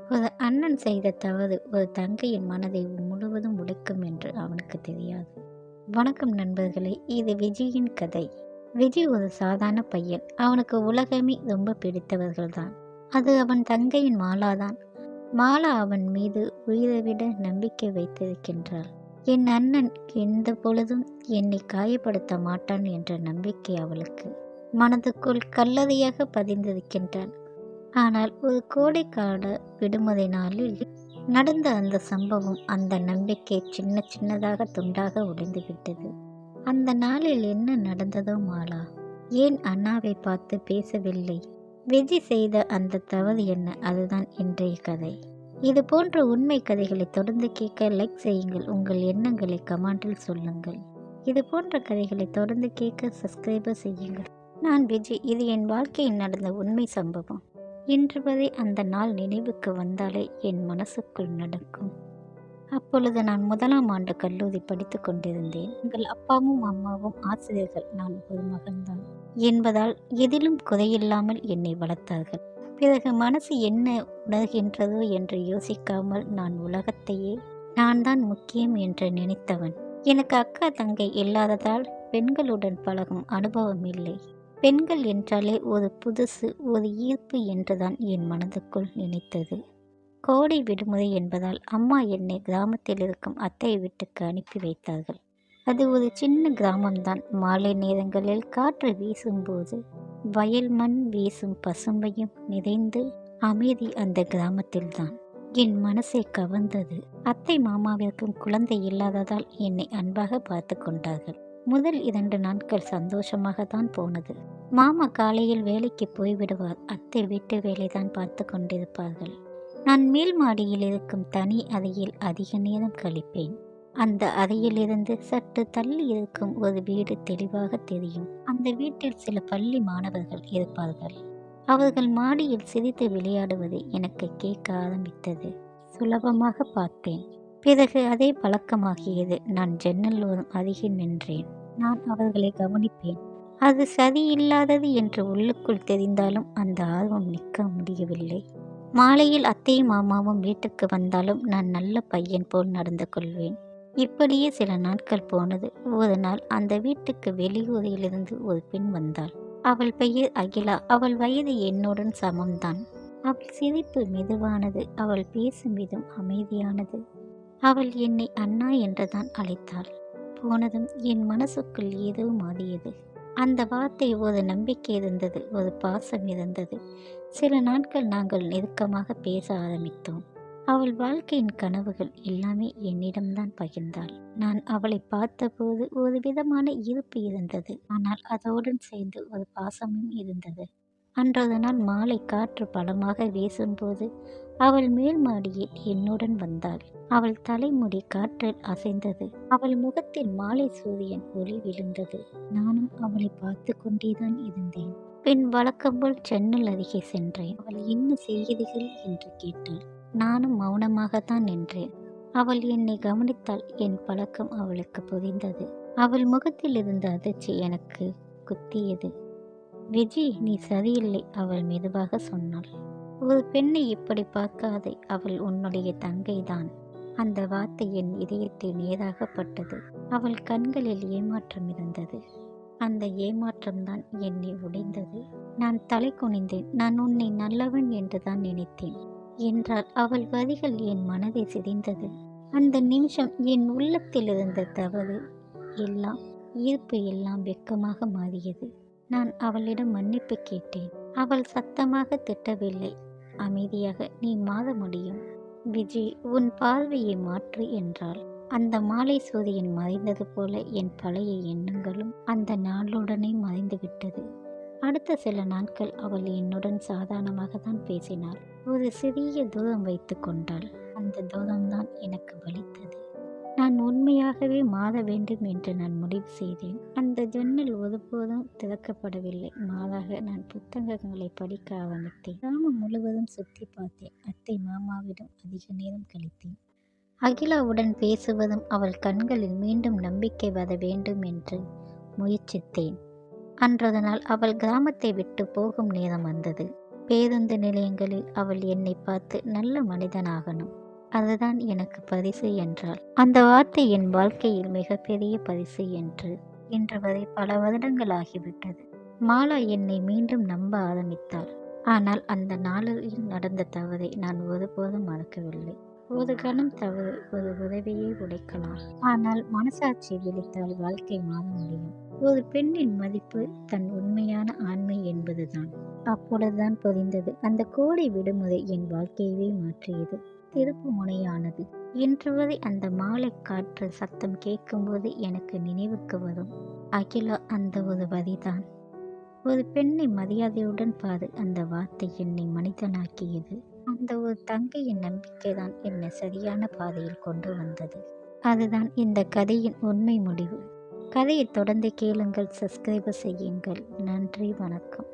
ஒரு அண்ணன் செய்த தவறு ஒரு தங்கையின் மனதை முழுவதும் உடைக்கும் என்று அவனுக்கு தெரியாது. வணக்கம் நண்பர்களே, இது விஜயின் கதை. விஜய் ஒரு சாதாரண பையன். அவனுக்கு உலகமே ரொம்ப பிடித்தவர்கள்தான். அது அவன் தங்கையின் மாலாதான். மாலா அவன் மீது உயிரை விட நம்பிக்கை வைத்திருக்கின்றாள். என் அண்ணன் எந்த பொழுதும் என்னை காயப்படுத்த மாட்டான் என்ற நம்பிக்கை அவளுக்கு மனதுக்குள் கல்லறையாக பதிந்திருக்கின்றான். ஆனால் ஒரு கோடைக்கால விடுமுறை நாளில் நடந்த அந்த சம்பவம் அந்த நம்பிக்கை சின்ன சின்னதாக துண்டாக உடைந்துவிட்டது. அந்த நாளில் என்ன நடந்ததோ மாலா? ஏன் அண்ணாவை பார்த்து பேசவில்லை? விஜய் செய்த அந்த தவறு என்ன? அதுதான் இன்றைய கதை. இது போன்ற உண்மை கதைகளை தொடர்ந்து கேட்க லைக் செய்யுங்கள். உங்கள் எண்ணங்களை கமெண்டில் சொல்லுங்கள். இது போன்ற கதைகளை தொடர்ந்து கேட்க சப்ஸ்கிரைபர் செய்யுங்கள். நான் விஜய். இது என் வாழ்க்கையில் நடந்த உண்மை சம்பவம். இன்று வரை அந்த நாள் நினைவுக்கு வந்தாலே என் மனசுக்குள் நடக்கும். அப்பொழுது நான் 1ஆம் ஆண்டு கல்லூரி படித்து கொண்டிருந்தேன். எங்கள் அப்பாவும் அம்மாவும் ஆசிரியர்கள். நான் ஒரு மகன்தான் என்பதால் எதிலும் குறையில்லாமல் என்னை வளர்த்தார்கள். பிறகு மனசு என்ன உணர்கின்றதோ என்று யோசிக்காமல் நான் உலகத்தையே நான் தான் முக்கியம் என்று நினைத்தவன். எனக்கு அக்கா தங்கை இல்லாததால் பெண்களுடன் பழகும் அனுபவம் இல்லை. பெண்கள் என்றாலே ஒரு புதுசு, ஒரு ஈர்ப்பு என்றுதான் என் மனதுக்குள் நினைத்தது. கோடை விடுமுறை என்பதால் அம்மா என்னை கிராமத்தில் இருக்கும் அத்தை வீட்டுக்கு அனுப்பி வைத்தார்கள். அது ஒரு சின்ன கிராமம்தான். மாலை நேரங்களில் காற்று வீசும்போது வயல் மண் வீசும் பசுமையும் நிறைந்து அமைதி அந்த கிராமத்தில்தான் என் மனசை கவர்ந்தது. அத்தை மாமாவிற்கும் குழந்தை இல்லாததால் என்னை அன்பாக பார்த்து கொண்டார்கள். முதல் 2 நாட்கள் சந்தோஷமாக தான் போனது. மாமா காலையில் வேலைக்கு போய்விடுவார். அத்தை வீட்டு வேலைதான் பார்த்து கொண்டிருப்பார்கள். நான் மேல் மாடியில் இருக்கும் தனி அறையில் அதிக நேரம் கழிப்பேன். அந்த அறையிலிருந்து சற்று தள்ளி இருக்கும் ஒரு வீடு தெளிவாக தெரியும். அந்த வீட்டில் சில பள்ளி மாணவர்கள் இருப்பார்கள். அவர்கள் மாடியில் சிரித்து விளையாடுவதை எனக்கு கேட்க ஆரம்பித்தது. சுலபமாக பார்த்தேன். பிறகு அதே பழக்கமாகியது. நான் ஜன்னல் ஓரம் அருகில் நின்றேன். நான் அவர்களை கவனிப்பேன். அது சரியில்லாதது என்று உள்ளுக்குள் தெரிந்தாலும் அந்த ஆர்வம் நிற்க முடியவில்லை. மாலையில் அத்தையும் மாமாவும் வீட்டுக்கு வந்தாலும் நான் நல்ல பையன் போல் நடந்து கொள்வேன். இப்படியே சில நாட்கள் போனது. ஒரு நாள் அந்த வீட்டுக்கு வெளியூரிலிருந்து ஒரு பெண் வந்தாள். அவள் பெயர் அகிலா. அவள் வயது என்னுடன் சமம்தான். அவள் சிரிப்பு மெதுவானது. அவள் பேசும் விதம் அமைதியானது. அவள் என்னை அண்ணா என்றுதான் அழைத்தாள். போனதும் என் மனசுக்குள் ஏதோ மாறியது. அந்த வார்த்தை ஒரு நம்பிக்கை இருந்தது, ஒரு பாசம் இருந்தது. சில நாட்கள் நாங்கள் நெருக்கமாக பேச ஆரம்பித்தோம். அவள் வாழ்க்கையின் கனவுகள் எல்லாமே என்னிடம்தான் பகிர்ந்தாள். நான் அவளை பார்த்தபோது ஒரு விதமான ஈர்ப்பு இருந்தது. ஆனால் அதோடு சேர்ந்து ஒரு பாசமும் இருந்தது. அன்றொரு நாள் மாலை காற்று பலமாக வீசும்போது அவள் மேல் மாடியில் என்னுடன் வந்தாள். அவள் தலைமுடி காற்றில் அசைந்தது. அவள் முகத்தில் மாலை சூரியன் ஒளி விழுந்தது. நானும் அவளை பார்த்து கொண்டேதான் இருந்தேன். பின் வழக்கம் போல் ஜன்னல் அருகே சென்றேன். அவள் என்ன செய்கிறீர்கள் என்று கேட்டாள். நானும் மௌனமாகத்தான் நின்றேன். அவள் என்னை கவனித்தாள். என் பழக்கம் அவளுக்கு புரிந்தது. அவள் முகத்தில் இருந்த அதிர்ச்சி எனக்கு குத்தியது. விஜி, நீ சரியில்லை, அவள் மெதுவாக சொன்னாள். ஒரு பெண்ணை இப்படி பார்க்காதே, அவள் உன்னுடைய தங்கைதான். அந்த வார்த்தை என் இதயத்தில் நேராகப்பட்டது. அவள் கண்களில் ஏமாற்றம் இருந்தது. அந்த ஏமாற்றம்தான் என்னை உடைந்தது. நான் தலை குனிந்தேன். நான் உன்னை நல்லவன் என்றுதான் நினைத்தேன் என்றால் அவள் வரிகள் என் மனதை சிதைந்தது. அந்த நிமிஷம் என் உள்ளத்தில் இருந்த தவறு எல்லாம், ஈர்ப்பு எல்லாம் வெட்கமாக மாறியது. நான் அவளிடம் மன்னிப்பு கேட்டேன். அவள் சத்தமாக திட்டவில்லை. அமைதியாக, நீ மாற முடியும் விஜய், உன் பார்வையை மாற்று என்றாள். அந்த மாலை சூரியன் மறைந்தது போல என் பழைய எண்ணங்களும் அந்த நாளுடனே மறைந்துவிட்டது. அடுத்த சில நாட்கள் அவள் என்னுடன் சாதாரணமாக தான் பேசினாள். ஒரு சிறிய தூரம் வைத்து கொண்டாள். அந்த தூரம்தான் எனக்கு வலித்தது. நான் உண்மையாகவே மாற வேண்டும் என்று நான் முடிவு செய்தேன். அந்த ஜன்னல் ஒருபோதும் திறக்கப்படவில்லை. மாறாக நான் புத்தகங்களை படிக்க ஆரம்பித்தேன். கிராமம் முழுவதும் சுற்றி பார்த்தேன். அத்தை மாமாவிடம் அதிக நேரம் கழித்தேன். அகிலாவுடன் பேசுவதும் அவள் கண்களில் மீண்டும் நம்பிக்கை வர வேண்டும் என்று முயற்சித்தேன். அன்றொரு நாள் அவள் கிராமத்தை விட்டு போகும் நேரம் வந்தது. பேருந்து நிலையங்களில் அவள் என்னை பார்த்து நல்ல மனிதனாகணும், அதுதான் எனக்கு பரிசு என்றாள். அந்த வார்த்தை என் வாழ்க்கையில் மிகப்பெரிய பரிசு என்று இன்று வரை பல வருடங்கள் ஆகிவிட்டது. மாலா என்னை மீண்டும் நம்ப ஆரம்பித்தாள். ஆனால் அந்த நாளில் நடந்த தவறை நான் ஒருபோதும் மறக்கவில்லை. ஒரு கணம் தவறு ஒரு உறவையே உடைக்கலாம். ஆனால் மனசாட்சி விழித்தால் வாழ்க்கை மாற முடியும். ஒரு பெண்ணின் மதிப்பு தன் உண்மையான ஆண்மை என்பதுதான். அப்பொழுதுதான் புரிந்தது. அந்த கோடை விடுமுறை என் வாழ்க்கையவே மாற்றியது, திருப்பு முனையானது. இன்று வரை அந்த மாலை காற்று சத்தம் கேட்கும்போது எனக்கு நினைவுக்கு வரும் அகிலா அந்த ஒரு வரிதான். ஒரு பெண்ணை மரியாதையுடன் பாரு, அந்த வார்த்தை என்னை மனிதனாக்கியது. அந்த ஒரு தங்கையின் நம்பிக்கைதான் என்னை சரியான பாதையில் கொண்டு வந்தது. அதுதான் இந்த கதையின் உண்மை முடிவு. கதையை தொடர்ந்து கேளுங்கள், சப்ஸ்கிரைப் செய்யுங்கள். நன்றி, வணக்கம்.